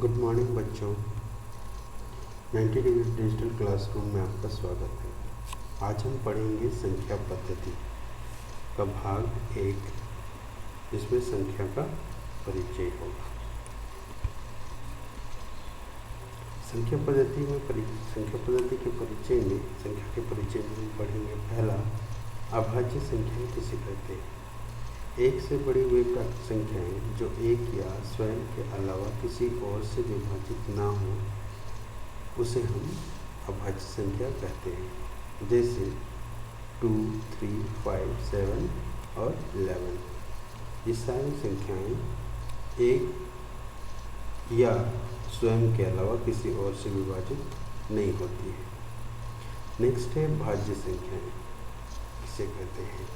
Good morning बच्चों। 90 degree digital classroom में आपका स्वागत है। आज हम पढ़ेंगे संख्या पद्धति का भाग 1, जिसमें संख्या का परिचय होगा। संख्या पद्धति के परिचय में हम पढ़ेंगे पहला, अभाज्य संख्याएं किसे कहते हैं। एक से बड़ी वे प्राकृत संख्याएं जो एक या स्वयं के अलावा किसी और से विभाजित ना हो, उसे हम अभाज्य संख्या कहते हैं। जैसे 2, 3, 5, 7 और 11। ये सारी संख्याएं एक या स्वयं के अलावा किसी और से विभाजित नहीं होती है। नेक्स्ट है भाज्य संख्याएं किसे कहते हैं।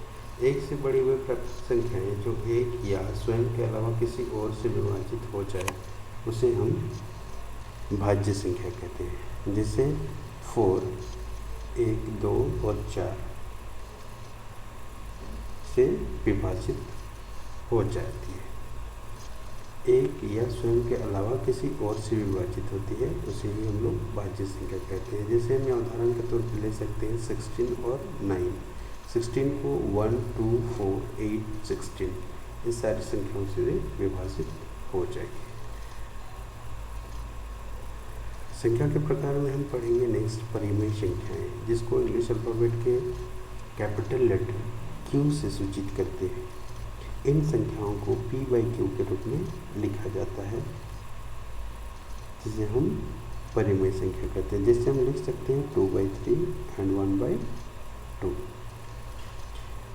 एक से बड़ी वे प्राकृत संख्याएं जो एक या स्वयं के अलावा किसी और से विभाजित हो जाए, उसे हम भाज्य संख्या कहते हैं। जैसे 4, 1, 2 और 4 से विभाजित हो जाती है। एक या स्वयं के अलावा किसी और से विभाजित होती है, उसे ही हम लोग भाज्य संख्या कहते हैं। जैसे हम उदाहरण के तौर पर ले सकते हैं 16 और 9। 16 को 1, 2, 4, 8, 16 इस सारी संख्याओं से विभाजित हो जाएगी। संख्या के प्रकार में हम पढ़ेंगे नेक्स्ट परिमेय संख्याएं, जिसको इंग्लिश अल्फाबेट के कैपिटल लेटर Q से सूचित करते हैं। इन संख्याओं को P/Q के रूप में लिखा जाता है, जिसे हम परिमेय संख्या कहते हैं। जैसे हम लिख सकते हैं 2/3 एंड 1/2।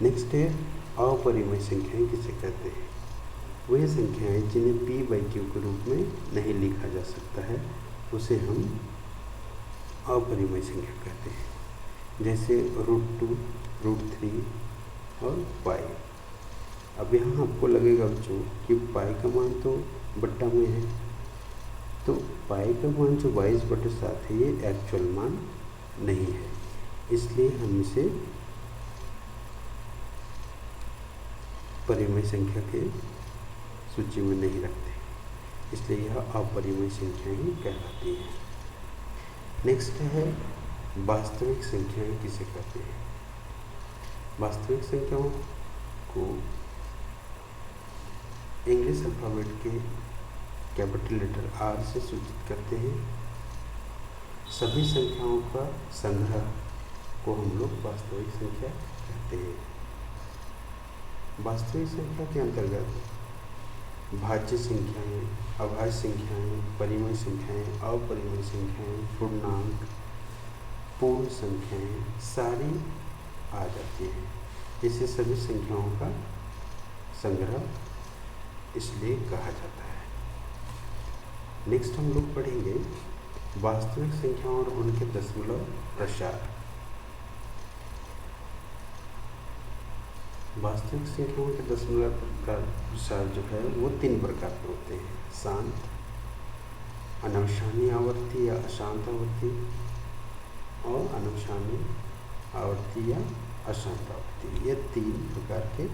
नेक्स्ट है अपरिमेय संख्याएं किसे कहते हैं। वे संख्याएं जिन्हें P/Q के रूप में नहीं लिखा जा सकता है, उसे हम अपरिमेय संख्या कहते हैं। जैसे √2, √3 और पाई। अब यहाँ आपको लगेगा बच्चों कि पाई का मान तो बट्टा में है, तो पाई का मान जो 22/7 है, ये एक्चुअल मान नहीं है, इसलिए हम इसे परिमेय संख्या के सूची में नहीं रखते, इसलिए यह अपरिमेय संख्या ही कहलाती है। नेक्स्ट है वास्तविक संख्याएं किसे कहते हैं। वास्तविक संख्याओं को इंग्लिश अल्फाबेट के कैपिटल लेटर R से सूचित करते हैं। सभी संख्याओं का संग्रह को हम लोग वास्तविक संख्या कहते हैं। वास्तविक संख्या के अंतर्गत भाज्य संख्याएं, अभाज्य संख्याएं, परिमेय संख्याएं, अपरिमेय संख्याएं, पूर्णांक, पूर्ण संख्याएं सारी आ जाती हैं। इसे सभी संख्याओं का संग्रह इसलिए कहा जाता है। नेक्स्ट हम लोग पढ़ेंगे वास्तविक संख्याओं और उनके दशमलव प्रसार। वास्तविक संख्याओं के दशमलव प्रसार जो है वो 3 प्रकार के होते हैं। शांत, अनवशानी आवर्ती या अशांत आवर्ती, और अनवशानी आवर्ती या अशांत आवर्ती। ये 3 प्रकार के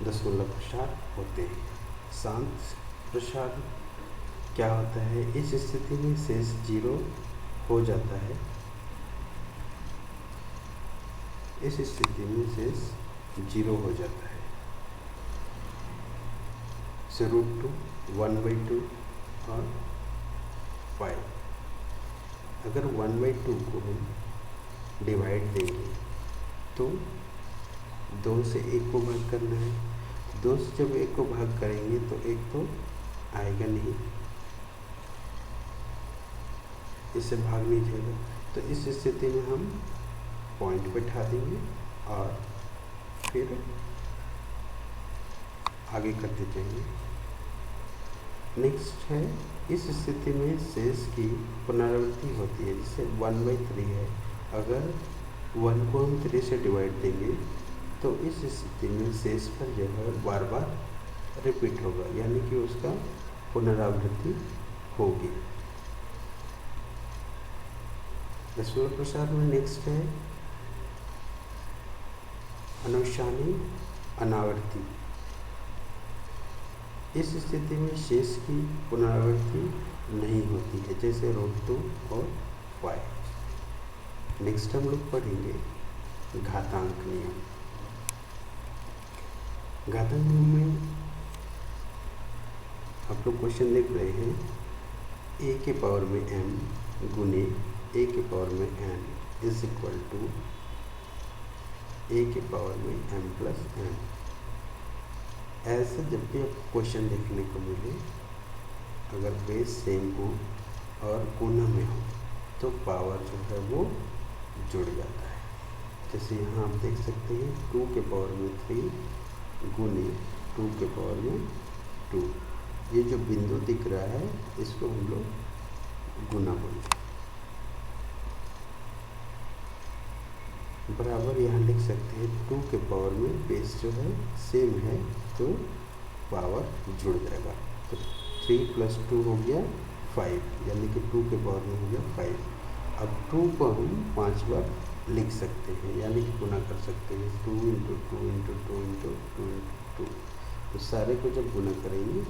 दशमलव प्रसार होते हैं। शांत प्रसार क्या होता है, इस स्थिति में शेष 0 हो जाता है। इस स्थिति में शेष 0 हो जाता है। √2, 1/2 और 5। अगर 1/2 को हम डिवाइड देंगे तो 2 से 1 को भाग करना है। 2 से जब 1 को भाग करेंगे तो 1 तो आएगा नहीं, इससे भाग नहीं जाएगा। तो इस स्थिति में हम पॉइंट बैठा देंगे और फिर आगे करते जाएंगे। नेक्स्ट है, इस स्थिति में शेष की पुनरावृत्ति होती है। जैसे 1/3 है, अगर 1 को हम 3 से डिवाइड देंगे तो इस स्थिति में शेष पर जो है बार बार रिपीट होगा, यानी कि उसका पुनरावृत्ति होगी। दशमलव प्रसार में नेक्स्ट है अनवशानी अनावर्ती। इस स्थिति में शेष की पुनरावृत्ति नहीं होती है, जैसे √2 और y। नेक्स्ट हम लोग पढ़ेंगे घातांक नियम। घातांक नियम में आप लोग क्वेश्चन देख रहे हैं, a के पावर में m गुने a के पावर में n is equal to a के पावर में m प्लस n। ऐसे जब भी आपको क्वेश्चन देखने को मिले, अगर बेस सेम हो और गुना में हो तो पावर जो है वो जुड़ जाता है। जैसे यहाँ आप देख सकते हैं 2 के पावर में 3 गुने 2 के पावर में 2। ये जो बिंदु दिख रहा है इसको हम लोग गुना बोलते हैं। बराबर यहाँ लिख सकते हैं 2 के पावर में बेस जो है सेम है तो पावर जुड़ जाएगा। तो 3 + 2 हो गया 5, यानी कि 2 के पावर में हो गया 5। अब 2 को हम 5 बार लिख सकते हैं, यानी कि गुना कर सकते हैं 2 × 2 × 2 × 2 × 2। तो सारे को जब गुना करेंगे,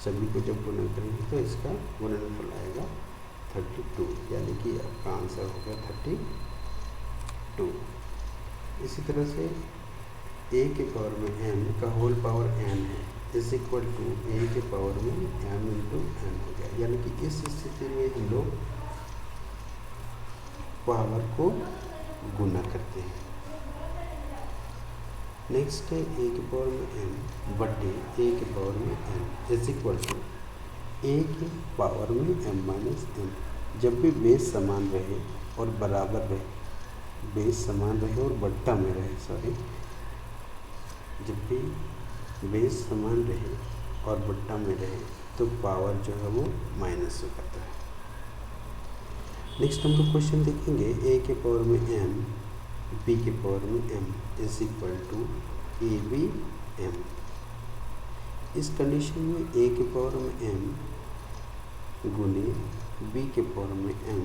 सभी को जब गुना करेंगे तो इसका गुणनफल आएगा 32, यानी कि आपका आंसर हो गया 32। इसी तरह से a के पावर में m का होल पावर n है इज इक्वल टू a के पावर में m × n हो गया, यानी कि इस स्थिति में हम लोग पावर को गुना करते हैं। नेक्स्ट है a के पावर में m बटे a के पावर में n is equal to a के पावर में m माइनस n। जब भी बेस समान रहे और बराबर रहे, बेस समान रहे और बट्टा में रहे, जब भी बेस समान रहे और बट्टा में रहे तो पावर जो है वो माइनस हो जाता है। नेक्स्ट हम लोग क्वेश्चन देखेंगे, a के पावर में m b के पावर में m is equal to ab m। इस कंडीशन में a के पावर में m गुने b के पावर में m,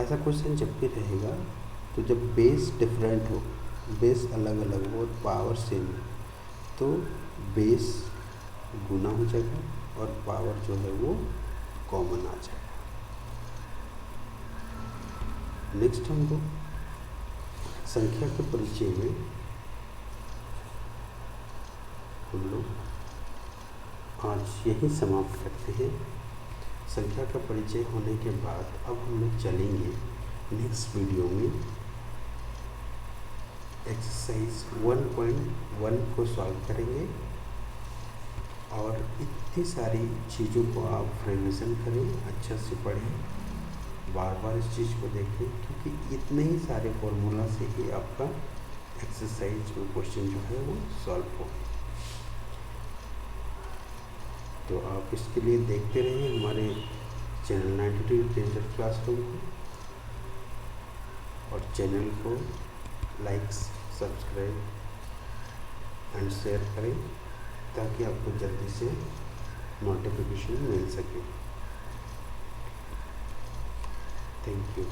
ऐसा क्वेश्चन जब भी रहेगा तो जब बेस डिफरेंट हो, बेस अलग अलग हो और पावर सेम हो तो बेस गुना हो जाएगा और पावर जो है वो कॉमन आ जाएगा। नेक्स्ट हम लोग संख्या के परिचय में हम लोग आज यही समाप्त करते हैं। संख्या का परिचय होने के बाद अब हम लोग चलेंगे नेक्स्ट वीडियो में एक्सरसाइज 1.1 को सॉल्व करेंगे। और इतनी सारी चीज़ों को आप रिविज़न करें, अच्छा से पढ़ें, बार बार इस चीज़ को देखें, क्योंकि इतने ही सारे फॉर्मूला से ही आपका एक्सरसाइज में क्वेश्चन जो है वो सॉल्व हो। तो आप इसके लिए देखते रहिए हमारे चैनल 92 डिजिटल क्लासरूम को, और चैनल को लाइक, सब्सक्राइब एंड शेयर करें ताकि आपको जल्दी से नोटिफिकेशन मिल सके। Thank you.